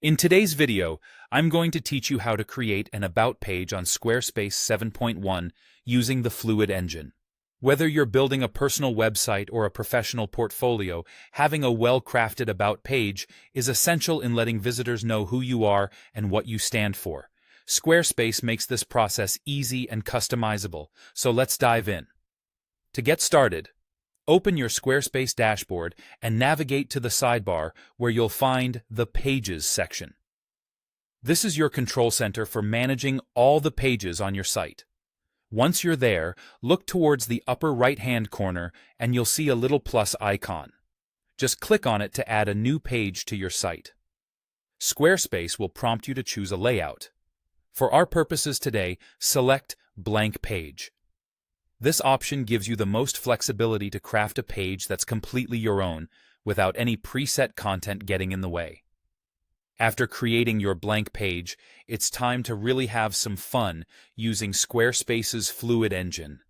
In today's video, I'm going to teach you how to create an About page on Squarespace 7.1 using the Fluid engine. Whether you're building a personal website or a professional portfolio, having a well-crafted About page is essential in letting visitors know who you are and what you stand for. Squarespace makes this process easy and customizable, so let's dive in. To get started, open your Squarespace dashboard and navigate to the sidebar where you'll find the Pages section. This is your control center for managing all the pages on your site. Once you're there, look towards the upper right-hand corner and you'll see a little plus icon. Just click on it to add a new page to your site. Squarespace will prompt you to choose a layout. For our purposes today, select Blank Page. This option gives you the most flexibility to craft a page that's completely your own, without any preset content getting in the way. After creating your blank page, it's time to really have some fun using Squarespace's Fluid engine.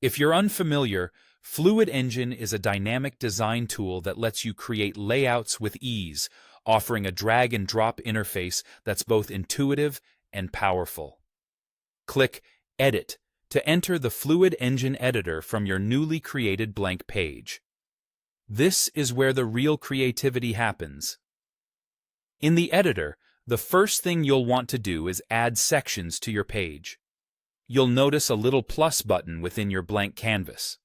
If you're unfamiliar, Fluid engine is a dynamic design tool that lets you create layouts with ease, offering a drag-and-drop interface that's both intuitive and powerful. Click Edit to enter the Fluid engine editor from your newly created blank page. This is where the real creativity happens. In the editor, the first thing you'll want to do is add sections to your page. You'll notice a little plus button within your blank canvas.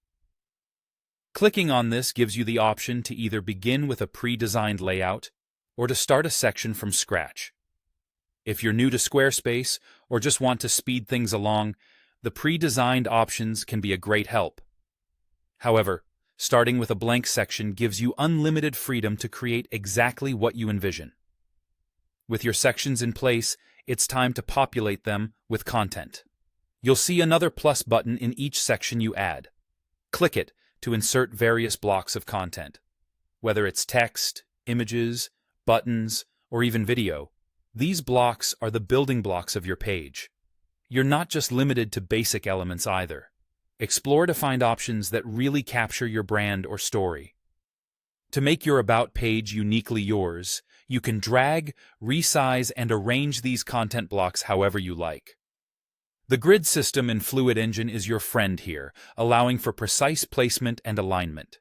Clicking on this gives you the option to either begin with a pre-designed layout or to start a section from scratch. If you're new to Squarespace or just want to speed things along, the pre-designed options can be a great help. However, starting with a blank section gives you unlimited freedom to create exactly what you envision. With your sections in place, it's time to populate them with content. You'll see another plus button in each section you add. Click it to insert various blocks of content. Whether it's text, images, buttons, or even video, these blocks are the building blocks of your page. You're not just limited to basic elements either. Explore to find options that really capture your brand or story. To make your About page uniquely yours, you can drag, resize, and arrange these content blocks however you like. The grid system in Fluid engine is your friend here, allowing for precise placement and alignment.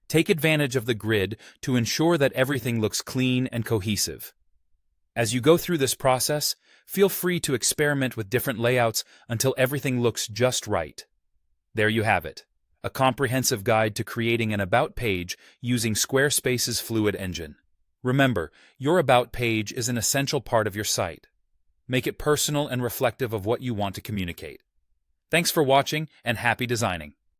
Take advantage of the grid to ensure that everything looks clean and cohesive. As you go through this process, feel free to experiment with different layouts until everything looks just right. There you have it, a comprehensive guide to creating an About page using Squarespace's Fluid engine. Remember, your About page is an essential part of your site. Make it personal and reflective of what you want to communicate. Thanks for watching and happy designing.